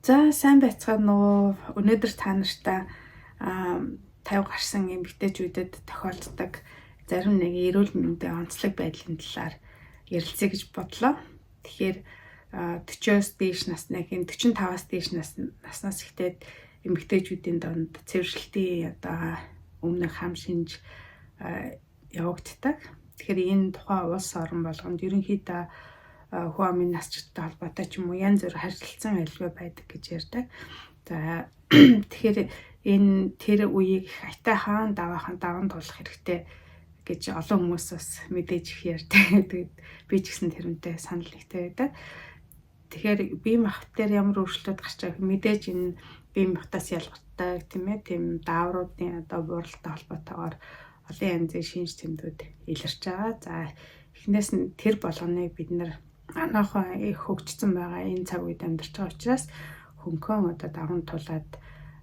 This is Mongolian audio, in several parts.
За сайн байцгаана уу. Өнөөдөр та нартай 50 гарсан эмэгтэйчүүдэд тохиолддог зарим нэг эрүүл мэндийн онцлог байдлын талаар ярилцъя гэж бодлоо. Тэгэхээр 40-оос дээш насны 45-аас дээш наснаас ихтэй эмэгтэйчүүдийн донд цэвэрлэлтийн өмнөх хам шинж явагддаг. Тэгэхээр энэ тухай улс орон болгонд ерөнхийдөө хүн амын насчтай холбоотой ч юм уу янз бүр харилцан айлгүй байдаг гэж ярьдаг. За тэгэхээр энэ тэр үеийг хаятай хаан даван туулах хэрэгтэй гэж олон хүмүүс бас мэдээж их ярьдаг. Тэгээд би ч гэсэн тэрнтэй санал нэгтэй байдаг. Тэгэхээр бие махбод дээр ямар өөрчлөлт гарч байгааг мэдээж энэ бие махбодоос ялгардаг тийм ээ, тийм даавруудын бууралтай холбоотойгоор олон янзын шинж тэмдгүүд илэрч байгаа. За эхнээс нь тэр болгоныг бид анаахаа их хөгжсөн байгаа энэ цаг үед амьдарч байгаа учраас хөнгөн даван тулаад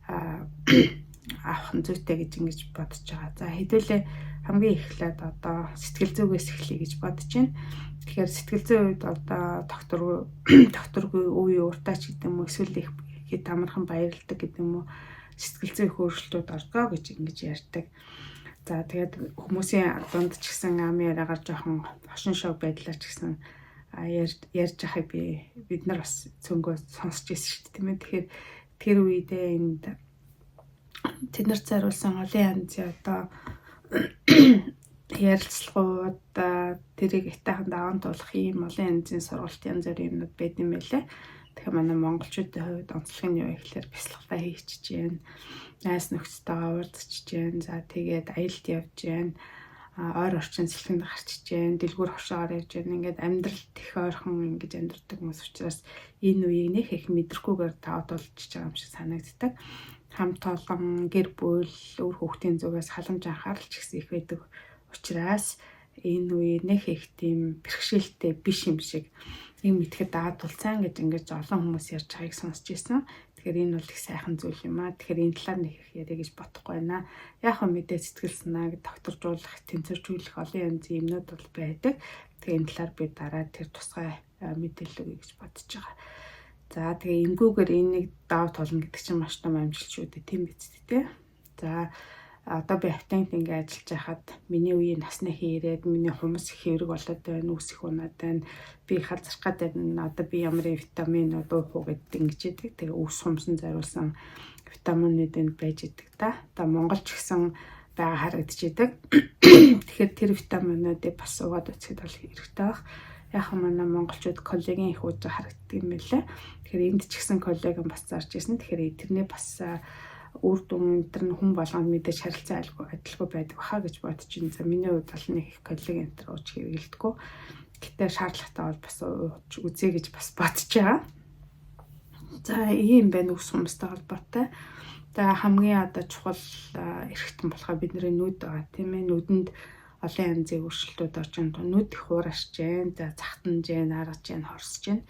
авах нь зүйтэй гэж ингэж бодож байгаа. За хэдүүлээ хамгийн эхлээд сэтгэл зүгээс эхлэе гэж бодож байна. Тэгэхээр сэтгэл зүйн үед докторгүй үе ууртаа ч гэдэг юм уу, эсвэл их хэд амархан баярлдаг гэдэг юм уу, сэтгэл зүйн өөрчлөлтүүд ордгоо гэж ингэж ярьдаг. За тэгээд хүмүүсийн дунд ч гэсэн амын яриагаар жоохон хошин шог байдлаар ч гэсэн ярьж байхыг бид нар бас цөөнгөө сонсч ирсэн шүү дээ тийм ээ. Тэгэхээр тэр үедээ энд тэднэрт зориулсан олон янзын ярилцлагууд тэрийг итайхан даван туулах ийм олон янзын сургалт янз бүрийн юмнууд байд юм байлээ. Тэгэхээр манай монголчуудын хувьд онцлог нь юу гэхээр бясалгалаа хийчихэж байна. Найс нөхдөдөө уулзчихж байна. За тэгээд аялалд явж байна. Ойр орчин сэлхэнд гарчиж जैन, дэлгүүр хошоогоор явж जैन. Ингээд амьдралд их ойрхон ингэж амьдардаг хүмүүс учраас энэ үеийг нэх их мэдрэхгүйгээр даваад олж байгаа юм шиг санагддаг. Хамт олон гэр бүл, өр хүүхдийн зүгээс халамж анхаарал ч гэсэн их байдаг учраас энэ үе нэх их тийм бэрхшээлтэй биш юм шиг юм итгэхэд даваад тулцаан гэж ингэж олон хүмүүс ярьж байгааг сонсч ирсэн. Тэгэхээр энэ бол их сайхан зүйл юм аа. Тэгэхээр энэ талаар нэг их яриа гэж бодохгүй байна. Яг хөө мэдээ сэтгэл санааг докторжуулах, тэнцвэржүүлэх олон янзын юмнууд бол байдаг. Тэгэхээр энэ талаар би дараа тэр тусгай мэдээлэл өгье гэж бодож байгаа. За тэгээ энгүүгээр энийг давуу толно гэдэг чинь маш том амжилт шүү дээ, тийм биз дээ. За одоо би автант ингээ ажиллаж байхад миний үеийн насны ирээд миний хумс их хэврэг болоод байна, үс их унаад байна. Би халзрах гэдэг нь одоо би ямар витаминууд уух уу гэдэг ингэж идэг. Тэгээ үс хумсан зориулсан витаминууд энд байж идэг та. Одоо Монгол ч гэсэн байгаа харагдчихэдэг. Тэгэхээр тэр витаминуудыг бас уугаад үзэхэд бол хэрэгтэй баг. Яг манай монголчууд коллаген их ууж харагддаг юм байлаа. Тэгэхээр энд ч гэсэн коллаген бас зарж ирсэн. Тэгэхээр тэрний бас үр дүн энэ хүн болгонд мэдээж харилцаа адилгүй байдаг хаа гэж бодож байна. За миний хувьд бол нэг их коллаген энэ ууж хэрэглэдэггүй. Гэтэ шаардлагатай бол бас ууж үзье гэж бас бодож байгаа. За ийм байна үс хүмүүстэй холбоотой. За хамгийн чухал эрхтэн болохоо бидний нүд байгаа тийм ээ. Нүдэнд олон янзын өөрчлөлтүүд орж байгаа. Нүд их хуурашж जैन, за цахтанж जैन, аргаж जैन, хорсож जैन.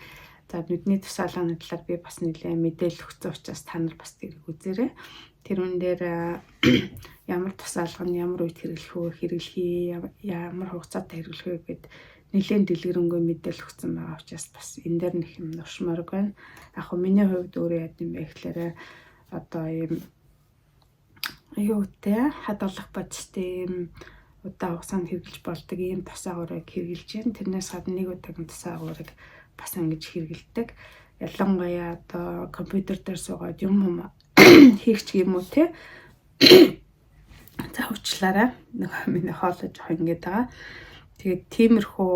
За нүдний тусаалганы талаар би бас нэлээд мэдээлэл өгсөн учраас та нар бас тэрийг үзээрэй. Тэрүүн дээр ямар тусаалга нь ямар үед хэрэглэхээ, ямар хугацаатай хэрэглэхээ гэд нэлээд дэлгэрэнгүй мэдээлэл өгсөн байгаа учраас бас энэ дээр нэг юм нуршмаарг байна. Яг хөө миний хувьд өөрөө яд юм бэ гэхээр ийм юутэй хадгалах бодистэй удаа хугацаанд хэрэглэж болдог ийм тусаагаарыг хэрэглэж байна. Тэрнээс гадна нэг удаагийн тусаагаарыг бас ингэж хэрэгэлдэг. Ялангуяа компьютер дээр суугаад юм хийх ч юм уу те. За уучлаарай. Миний хоолой жоох ингэж байгаа. Тэгээд тиймэрхүү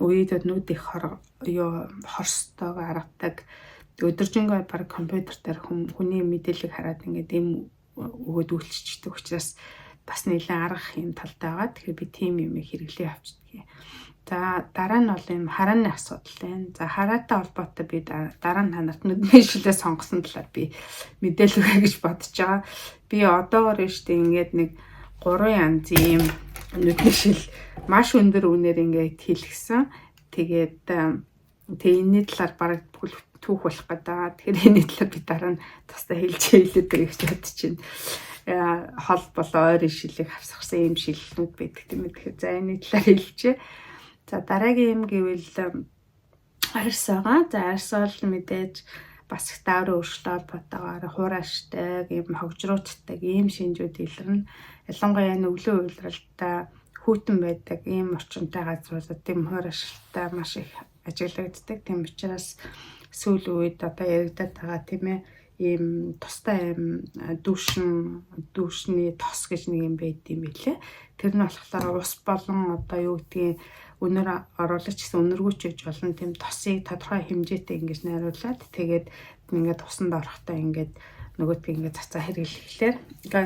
үед нүд их хорстойгоо харагдаг. Өдөржингөө баг компьютер дээр хүний мэдээллийг хараад ингэж юм өгөөд үйлчилдэг учраас бас нэлээд аргах юм талтай байгаа. Тэгэхээр би тийм юм хэрэглээ авчдаг. За дараа нь бол юм харааны асуудал байна. За хараатай холбоотой би дараа нь танарт нүдний шилээ сонгосон талаар би мэдээлэл өгье гэж бодож байгаа. Би одоогоор штэ ингээд нэг 3 янзын юм нүдний шил маш өндөр үнээр ингээд хийлгсэн. Тэгээд энэний талаар бараг бүхэл түүх болох гэдэг. Тэгэхээр энэний талаар би дараа нь тастаа хэлээд гэж бодож байна. Хол болоо ойрын шилийг хавсгасан юм шилнүүд байдаг тийм ээ. Тэгэхээр за энэний талаар хэлчихье. За дараагийн юм гэвэл арьс байгаа. За арьс бол мэдээж бас их дааврын өөрчлөлттэй холбоотойгоор хурааштай ийм хогжруулцдаг ийм шинжүүд илэрнэ. Ялангуяа өглөө уйлралтай хүйтэн байдаг ийм орчинтай газруудад тийм хурааштай маш их ажиглагддаг. Тийм учраас сүүлийн үед одоо яригадаад байгаа тийм ээ ийм тустай ийм дүүшний тос гэж нэг юм байд юм билээ. Тэр нь болохоор ус болон одоо юу гэдгийг өнөр оруулагч гэсэн өнөргүүч гэж болно. Тийм тосыг тодорхой хэмжээтэй ингэж найруулад тэгээд ингээд усанд орохдоо ингээд нөгөөдгийг ингээд цацаа хэрэглэхлээр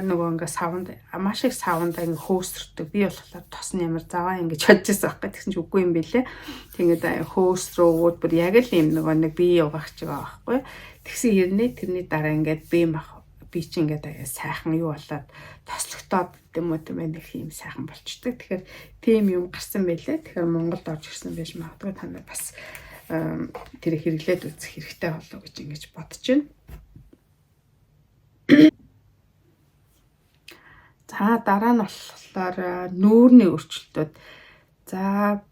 нөгөө ингээд савнд маш их савнд ингээд хөөсрдөг. Би болохоор тос нь ямар заваа ингэж бодож байсан байхгүй. Тэгсэн чинь үгүй юм билээ. Тэгээд хөөсрөөгүүд бүр яг л юм нөгөө нэг бие угаах ч байгаа байхгүй. Тэгсэн хэрнээ тэрний дараа ингээд би чи ингээд сайхан юу болоод тослогдоод юм уу тийм нэг юм сайхан болчдөг. Тэгэхээр тийм юм гарсан байлээ. Тэгэхээр Монголд орж ирсэн байж магадгүй та нар бас тэр хэрэглээд үзэх хэрэгтэй болов гэж ингэж бодож байна. За дараа нь болохоор нүүрний өөрчлөлтүүд. За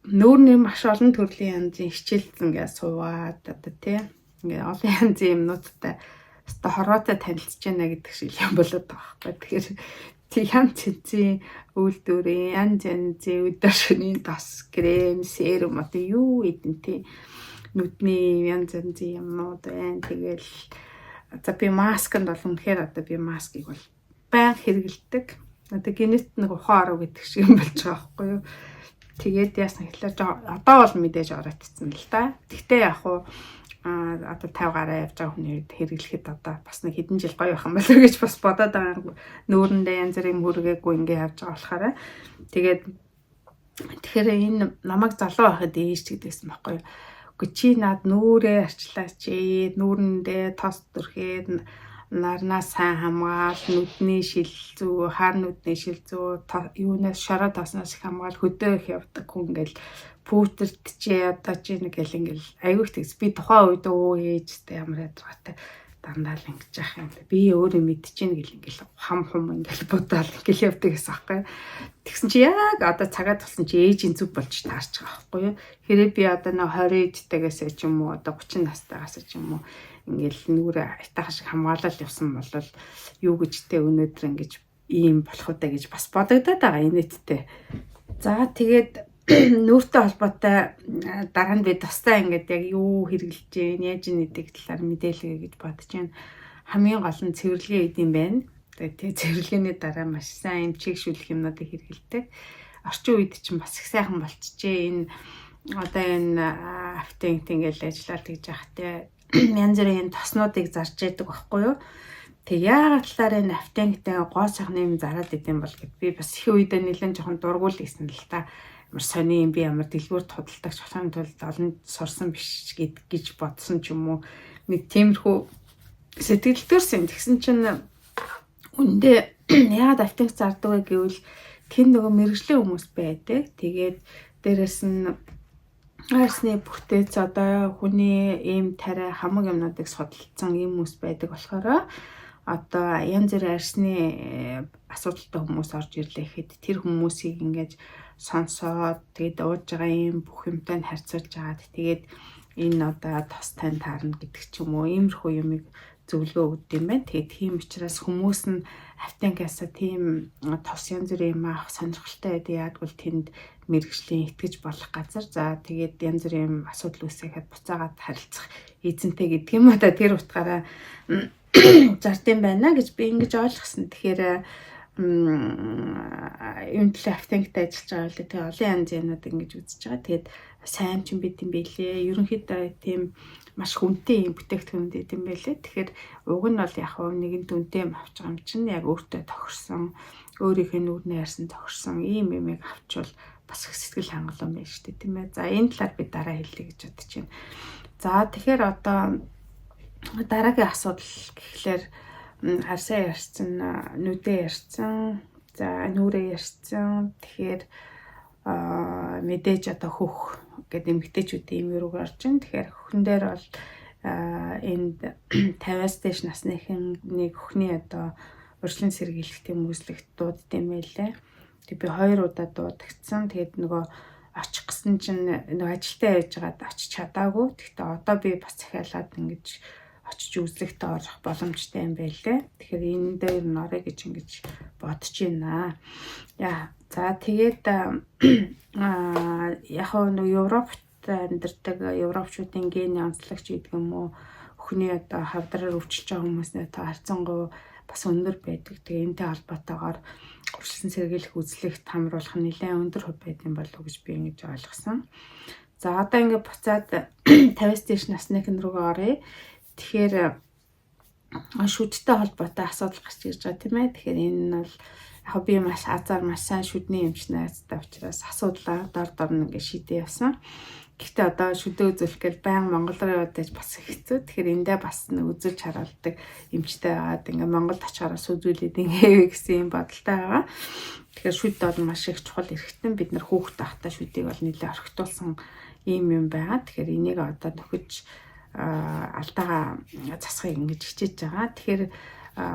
нүүрний маш олон төрлийн янзын хичээлд ингээд суугаад одоо тийм ингээд олон янзын юмнуудтай өстой хорвоотой танилцж байна гэдэг шиг юм болоод байгаа байхгүй. Тэгэхээр тийм янз янзын үйлдвэрийн янз янзын өдөр шөнийн тос, крем, серум одоо юу идэн тийм нүдний янз янзын юмнууд байна. Тэгэл за би масканд бол үнэхээр одоо би маскыг бол баян хэрэгэлдэг. Одоо генет нэг ухаан 10 гэдэг шиг юм болж байгаа байхгүй юу. Тэгээд яасан гэхэлээ одоо бол мэдээж оройтцсан л да. Тэгтээ яг хуу одоо 50 гараа явж байгаа хүний үед хэрэглэхэд одоо бас нэг хэдэн жил гоё байх юм болоо гэж бас бодоод байгаа. Нүүрэндээ янз бүрийн мөргээгүй ингээ явж байгаа болохоор тэгээд тэгэхээр энэ намайг залуу байхад ээж гэдэгсэн байхгүй юу. Гэхдээ чи над нүүрээ арчлаач, нүүрэндээ тос төрхээд нарнаа сайн хамгаал, нүдний шилзүү, хар нүдний шилзүү, юунаас шороо тосноос их хамгаал хөдөө их явдаг хүн ингээл пүүтерт чи одоо чи нэг ингээл аюу их тэгс би тухайн үед ээжтэй ямар ядаргатай дандаа л ингэж яах юм бэ? Би өөрөө мэдчихээн гэл ингээл хам ингээл бодоол ингээл явдаг гэсэн аахгүй. Тэгсэн чи яг одоо цагаад болсон чи ээжийн зүг болж таарч байгаа байхгүй юу? Хэрэг би одоо нэг 20 эдтэйгээс ч юм уу одоо 30 настайгаас ч юм уу ингээл нүрээ айтайхан шиг хамгаалал явсан бол юу гэжтэй өнөөдөр ингэж ийм болох уу гэж бас бодогдоод байгаа инээдтэй. За тэгээд нүүртэй холбоотой дараа нь би тустай ингээд яг юу хэрэглэж гин яаж нэгдэг талаар мэдээлгээ гэж бодож байна. Хамгийн гол нь цэвэрлэгээ идэм байна. Тэгээд цэвэрлэгээний дараа маш сайн чигшүүлэх юмнуудыг хэрэгэлдэг. Орчин үед чинь бас их сайхан болчихжээ. Энэ одоо энэ автент ингээл ажиллаад гэж яхахтай янз бүрийн тоснуудыг зарж яадаг байхгүй юу? Тэг яагаад талаар энэ автенттэй гоо сайхны юм зараад идэм бол гэд би бас их үедээ нэлээд жоохон дургуул гэсэн л та. Ямар сони юм би ямар дэлгүүрт худалдагч болохын тулд олон сурсан биш гэж бодсон ч юм уу. Нэг тиймэрхүү сэтгэл төрсэн. Тэгсэн чинь үндэ яагаад автент зардаг вэ гэвэл тэр нөгөө мэрэгжлийн хүмүүс байдаг. Тэгээд дээрэс нь арсны бүтээц одоо хүний эм тариа хамаг юмнуудыг судалсан ийм хүмүүс байдаг болохоор одоо янз бүрийн арсны асуудалтай хүмүүс орж ирлээ гэхэд тэр хүмүүсийг ингэж сонсоод тэгээд ууж байгаа юм бүх юмтай нь харьцуулж агаад тэгээд энэ одоо тос тань таарна гэдэг ч юм уу иймэрхүү юмыг зөвлөгөө өгд юм байна. Тэгээд тийм учраас хүмүүс нь автентаасаа тийм тос янз бүрийн юм авах сонирхолтой байдаг. Яг бол тэнд мэрэгжлийн итгэж болох газар. За тэгээд янз бүрийн асуудал үүсэхэд буцаагаад харилцах эзэнтэй гэдэг юм одоо тэр утгаараа зард юм байна гэж би ингэж ойлгосон. Тэгэхээр юм төлөө автенттай ажиллаж байгаа л тэгээ олон янзын юмнууд ингэж үзэж байгаа. Тэгээд сайн ч юм бид юм бэлээ. Ерөнхийдөө тийм маш хүнтэй юм бүтээгдэхүүн дээ юм байлээ. Тэгэхээр уг нь бол яг нэгэн дүнтэй юм авч байгаа юм чинь яг өөртөө тохирсон, өөрийнхөө нүрний ярьсан тохирсон ийм юмыг авчвал бас их сэтгэл хангалуун байна шүү дээ тийм ээ. За энэ талаар би дараа хэлье гэж бодож байна. За тэгэхээр одоо дараагийн асуудал гэхлээр харсаа ярьсан, нүдээ ярьсан, за нүрээ ярьсан. Тэгэхээр мэдээж одоо хөх гэдэг эмэгтэйчүүдийн юм руу орж ин. Тэгэхээр хөхн дээр бол энд 50-аас дээш насныхны хөхний одоо урьдчилан сэргийлэх тийм үзлэгт дуудсан юм байлээ. Тэг би 2 удаа дуудагдсан. Тэгээд нөгөө очих гэсэн чинь нөгөө ажилдаа явж байгаад очиж чадаагүй. Гэхдээ одоо би бас захиалаад ингэж очиж үзлэгтээ орох боломжтой юм байлээ. Тэгэхээр энэ дээр нь орё гэж ингэж бодож байна. За тэгээд яг нэг Европт амьдардаг европчуудын гений онцлогч гэдэг юм уу, өхний одоо хавдраар өвчилж байгаа хүмүүстэй харьцангуй бас өндөр байдаг. Тэгээ энэтэй холбоотойгоор урьдчилан сэргийлэх үзлэгт хамруулах нь нэлээд өндөр хувь байдсан болов уу гэж би ингэж ойлгосон. За одоо ингээд буцаад 50-с дээш насныхан руугаа оръё. Тэгэхээр шүдтэй холбоотой асуудал гарч ирж байгаа тийм ээ. Тэгэхээр энэ нь бол яг би маш азар маш сайн шүдний эмч найзтай учраас асуудлаа дор нь ингээд шийдээ явсан. Гэхдээ одоо шүдээ үзүүлэх гэж баян Монгол руу яваад бас хэцүү. Тэгэхээр эндээ бас нэг үзүүлж харуулдаг эмчтэй байгаад ингээд Монголд очихоороо үзүүлээд ингээ гэсэн юм бодолтой байгаа. Тэгэхээр шүд бол маш их чухал эрхтэн. Бид нар хүүхэд байхдаа шүдийг бол нэлээд орхитуулсан юм байгаа. Тэгэхээр энийг одоо нөхөж алдаага засахыг ингэж хичээж байгаа. Тэгэхээр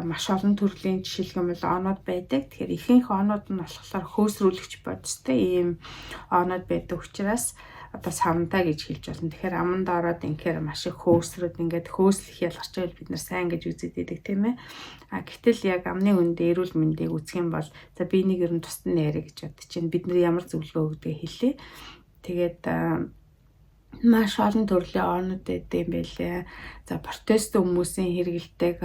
маш олон төрлийн жишээлбэл оноод байдаг. Тэгэхээр ихэнх оноод нь болохоор хөөсрүүлэгч бодистой ийм оноод байдаг учраас одоо самдаа гэж хэлж болно. Тэгэхээр аманд ороод инхээр маш их хөөсрөд ингээд хөөслөх ялгарч байвал бид нар сайн гэж үзээд байдаг тийм ээ. Гэтэл яг амны үндэ эрүүл мэндийг үзэх юм бол за би нэг ер нь тусдан нэрэ гэж бодож байна. Бид нар ямар зөвлөгөө өгдгийг хэлье. Тэгээд маш олон төрлийн онод байдаг юм байлээ. За протест хүмүүсийн хэрэгэлдэг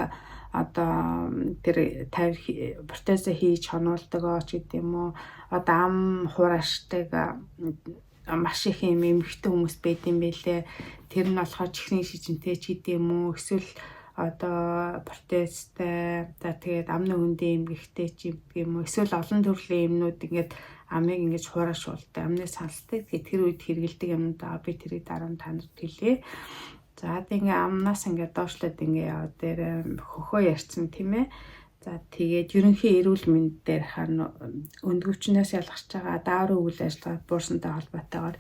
одоо тэр протест хийж хонуулдаг ч гэдэм үү. Одоо ам хураашдаг маш их юм эмэгтэй хүмүүс байд юм байлээ. Тэр нь болохоор чихрийн шижинтэй ч гэдэм үү. Эсвэл одоо протесттэй за тэгээд амны үндэ эмгэгтэй ч юм уу. Эсвэл олон төрлийн юмнууд ингээд амыг ингэж хураашуулдаг, амны сансдаг. Тэгээд тэр үед хэрэгэлдэг юмнууд би тэрийг дараа нь танд хэлье. За тэгээд амнаас ингээд доошлоод ингээд яваад дээр хөхөө ярьсан тийм ээ. За тэгээд ерөнхий эрүүл мэнд дээр харна өндгөвчнөөс ялгарч байгаа дааврын үйл ажиллагаа буурсантай холбоотойгоор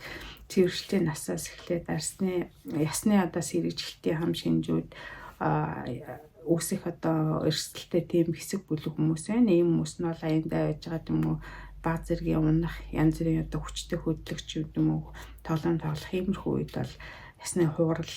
цэвэршлийн насаас эхлээд ясны одоо сэргэжилтийн хам шинжүүд үүсэх одоо эрсдэлтэй тийм хэсэг бүлэг хүмүүс байна. Ийм хүмүүс нь бол аяндаа байж байгаа юм уу? Баг зэргийн унах янз бүрийн одоо хүчтэй хөдөлгч юм уу? Тоглоом тоглох иймэрхүү үед бол ясны хуурал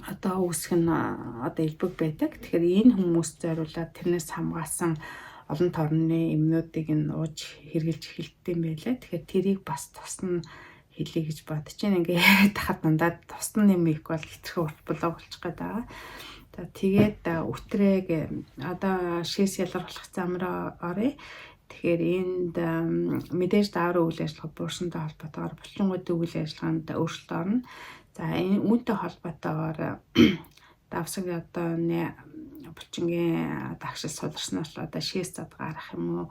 одоо үүсэх нь одоо илбэг байдаг. Тэгэхээр энэ хүмүүс зориулаад тэрнээс хамгаалсан олон орны эмнүүдийг нь ууж хэрглэж эхэлдэг юм байлаа. Тэгэхээр тэрийг бас тусна хэлье гэж бодож байна. Ингээ яриад тахад дандаа тусна нэмэх бол хитрхи булаа болчих гээд байгаа. За тэгээд өтрэг одоо шээс ялгаруулах замраа оръё. Тэгэхээр энд мэдээж дааврын үйл ажиллагаа буурсантай холбоотойгоор булчингуудын үйл ажиллагаанд өөрчлөлт орно. За энэ үүнтэй холбоотойгоор давсаг одоо булчингийн дагшил сударснаас одоо шээс зад гарах юм уу?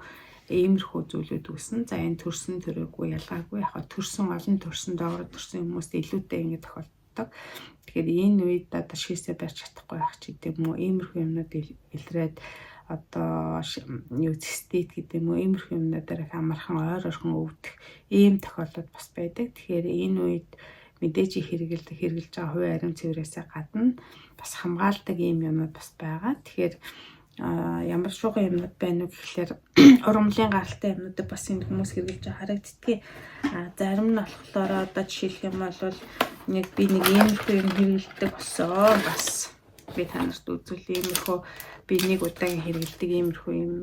Иймэрхүү зүйлүүд үүснэ. За энэ төрсөн төрөөгүй ялгаагүй яг төрсөн олон төрсөн доогоор төрсөн хүмүүст илүүтэй ингэ тохиолддог. Тэгэхээр энэ үед одоо шээсээ барьж чадахгүй байх ч гэдэм үү иймэрхүү юмнууд илрээд одоо цистит гэдэг юм уу иймэрхүү юмнуудаар их амархан ойр орхон өвдөх ийм тохиолдол бас байдаг. Тэгэхээр энэ үед мэдээж хэрэгжилж байгаа хувийн ариун цэврээсээ гадна бас хамгаалдаг ийм юмнууд бас байгаа. Тэгэхээр ямар шугам юмнууд байна уу гэхлээр урамлын гаралтай юмнуудыг бас энэ хүмүүс хэрэгжилж байгаа харагддгийг. Зарим нь болохоор одоо жишээлх юм бол нэг би нэг иймэрхүү юм хэрэгжилдэг болсон. Бас би танарт үзүүл иймэрхүү би нэг удаагийн хэрэгжилдэг иймэрхүү юм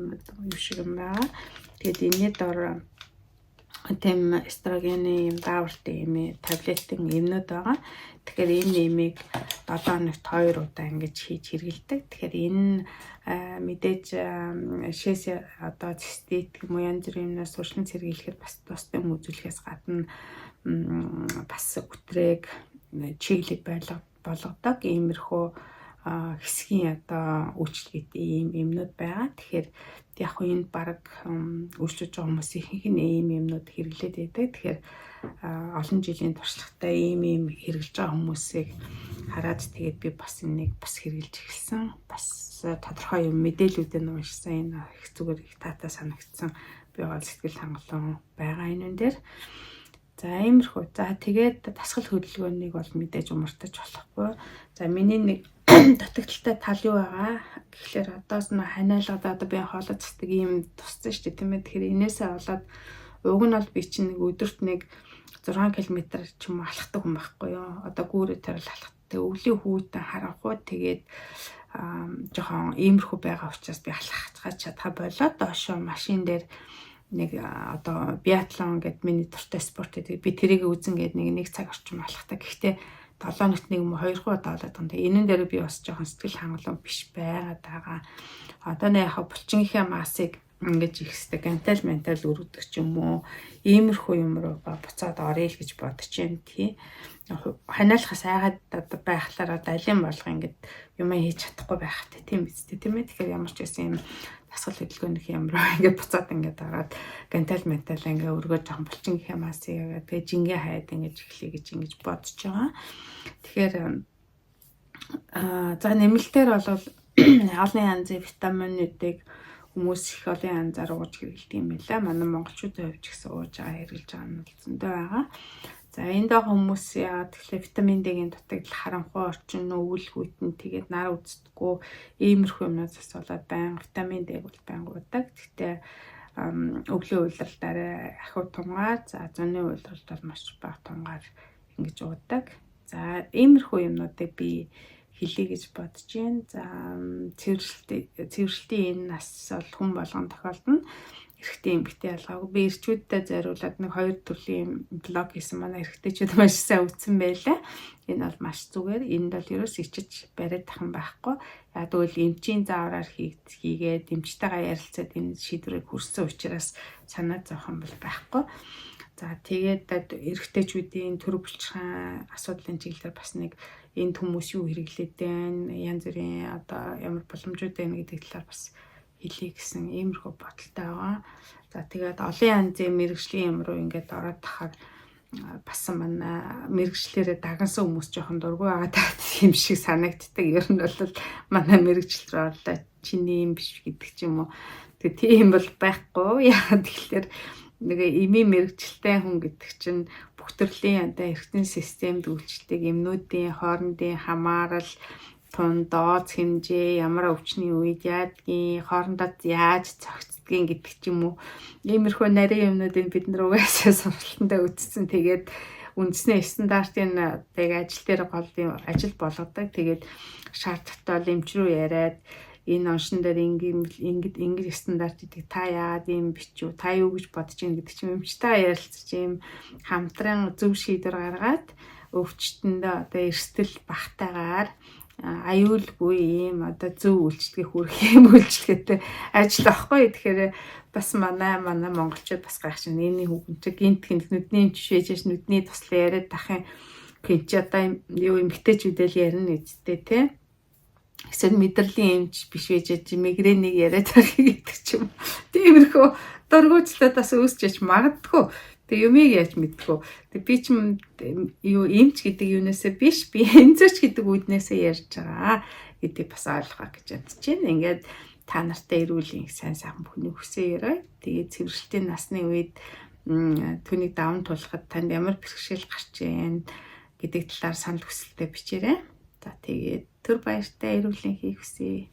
шиг юм байна. Тэгээд энэний дор тийм эстрогены юм даавартай юм таблеттын эмнүүд байгаа. Тэгэхээр энэ эмийг 7 хоногт 2 удаа ингэж хийж хэрэгэлдэг. Тэгэхээр энэ мэдээж шээс одоо цистит юм уу янз бүрийн юмнаас урьдчилан сэргийлэхэд бас тустай юм үзүүлэхээс гадна бас өтрэг чиглэг болгодог иймэрхүү хэсгийн одоо үйлчлэгээтэй ийм юмнууд байгаа. Тэгэхээр яг хөө энд баг үйлчлэж байгаа хүмүүс ихэнх нь ийм юмнууд хэрэглээд байдаг. Тэгэхээр олон жилийн туршлагатай ийм хэрэглэж байгаа хүмүүсийг хараад тэгээд би бас энийг бас хэрэглэж эхэлсэн. Бас тодорхой юм мэдээлүүдээ уншсан. Энэ их зүгээр их таатай санагдсан. Би бол сэтгэл хангалуун байгаа энэ дээр. За иймэрхүү. За тэгээд дасгал хөдөлгөөнийг бол мэдээж умартаж болохгүй. За миний нэг дутагдaltaй тал юу байгаа гэхлээр одоос нь ханиалгад одоо би хоолой цэцдэг юм туссан шүү дээ тийм ээ. Тэгэхээр энээсээ болоод уг нь бол би чинь нэг өдөрт нэг 6 км ч юм алхдаг хүн байхгүй юу. Одоо гүүрээ тарил Тэг өвлийн хүүтэн харанхуй тэгээд жоохон иймэрхүү байгаа учраас би алхах чадхаа болоод доошоо машин дээр нэг одоо биатлон гэд миний дуртай спорт гэдэг. Би тэрийг үзэн гээд нэг цаг орчим алхахтаа. Гэхдээ 7 хоногт нэг юм 2 удаа болоод байгаа. Энэн дээр би бас жоохон сэтгэл хангалуун биш байгаад байгаа. Одоо нэг яг булчингийн масыг ингэж ихсдэг гантал ментал өргөдөг ч юм уу. Иймэрхүү юм руу буцаад орё л гэж бодож байна тий. Ханиалахаас айгаад байхлаараа далин болгоо ингэж юм хийж чадахгүй байхтай тийм биз дээ тийм ээ. Тэгэхээр ямар ч байсан юм дасгал хөдөлгөөнөх юм руу ингэ буцаад ингэж ороод гантал ментал ингэ өргөө жоохон булчингийн масыг тэгээ жингээ хаяад ингэж эхлэе гэж ингэж бодож байгаа. Тэгэхээр за нэмэлтээр бол олон янзын витаминуудыг хүмүүс их олон янзаар ууж хэрэглэдэг юм байна. Манай монголчуудын хувьд ч гэсэн ууж байгаа хэрэглэж байгаа нь зөндөө байгаа. За энд байгаа хүмүүс яа тэгэхээр витамин D-ийн дутагдал, харанхуй орчин, өвөл хүйтэн тэгээд нар үздэггүй иймэрхүү юмнаас болоод байн витамин D бол байн уудаг. Гэхдээ өвлийн уйлралдаараа ахиу тунгаар, за зуны уйлралд бол маш бага тунгаар ингэж уудаг. За иймэрхүү юмнуудыг би хэлье гэж бодож байна. За цэвэрлэлтийн энэ нас бол хүн болгон тохиолдно. Эрэгтэй эмэгтэй ялгаагүй. Би эрчүүдтэй зориулаад нэг 2 төрлийн блог хийсэн манай эрэгтэйчүүд маш сайн үзсэн байлаа. Энэ бол маш зүгээр. Энд бол ерөөс ичиж бариад тахын байхгүй. Яг тэгвэл эмчийн заавраар хийгээд эмчтэйгээ ярилцаад энэ шийдвэрийг хүрсэн учраас санаа зовхон бол байхгүй. За тэгээд эрэгтэйчүүдийн төр булчирхайн асуудлын чиглэлээр бас нэг энд хүмүүс юу хэрэглээд байна, янз бүрийн одоо ямар боломжууд байна гэдэг талаар бас хэлье гэсэн иймэрхүү бодолтой байгаа. За тэгээд олон янзын мэрэгжлийн юм руу ингээд ороод тахаар бас манай мэрэгчлэрээ дагнсан хүмүүс жоохон дургүй байгаа юм шиг санагддаг. Ер нь бол манай мэрэгчлэр орлоо чиний юм биш гэдэг ч юм уу. Тэгээд тийм бол байхгүй. Яагаад тэгэхээр нэг эмийн мэрэгчлээ хүн гэдэг чинь бүх төрлийн одоо эргэтийн системд үйлчлдэг эмнүүдийн хоорондын хамаарал, тун дооц хэмжээ, ямар өвчний үед яадгийн, хоорондоо яаж зохицдгийг гэдэг ч юм уу. Иймэрхүү нарийн юмнуудыг бид нар угаасаа сургалтандаа үзсэн. Тэгээд үндэсний стандартын ажил дээр ажил болгодог. Тэгээд шаар дотоод эмч рүү яриад энэ оншин дээр ингэж стандарт гэдэг та яагаад юм бичүү, та юу гэж бодож байна гэдэг чинь эмчтэй ярилцаж юм хамтран зөв шийдвэр гаргаад өвчтөндөө одоо эрсдэл багтаагаар аюулгүй юм одоо зөв үйлчлэгийг хүргэх юм үйлчлэгээтэй ажил авахгүй. Тэгэхээр бас манай монголчууд бас гайхшин энэ хүүхэн чи гинт нүдний жишээж нүдний туслан яриад тахын гинт чи одоо юу эмгтээчүүдэл ярина үсттэй тий. Эсвэл мэдрэлийн эмч биш байж мигрэнийг яриад байгаа гэдэг ч юм. Тиймэрхүү дургуйчлуудаас үүсчиж магадгүй. Тэг юмыг яаж мэдгүй. Тэг би ч юу эмч гэдэг юунасаа биш би эмзэрч гэдэг үднээсээ ярьж байгаа гэдэг бас ойлгох гэж бодож байна. Ингээд та нартай ирүүлийн сайн сайхан бүхний хүсээ ярой. Тэгээд цэвэрлэлтийн насны үед түүнийг даван туулахад танд ямар бэрхшээл гарч ийн гэдэг талаар санал хүсэлтээ бичээрэй. За тэгээд төр баяртай ирүүлийн хийх хүсье.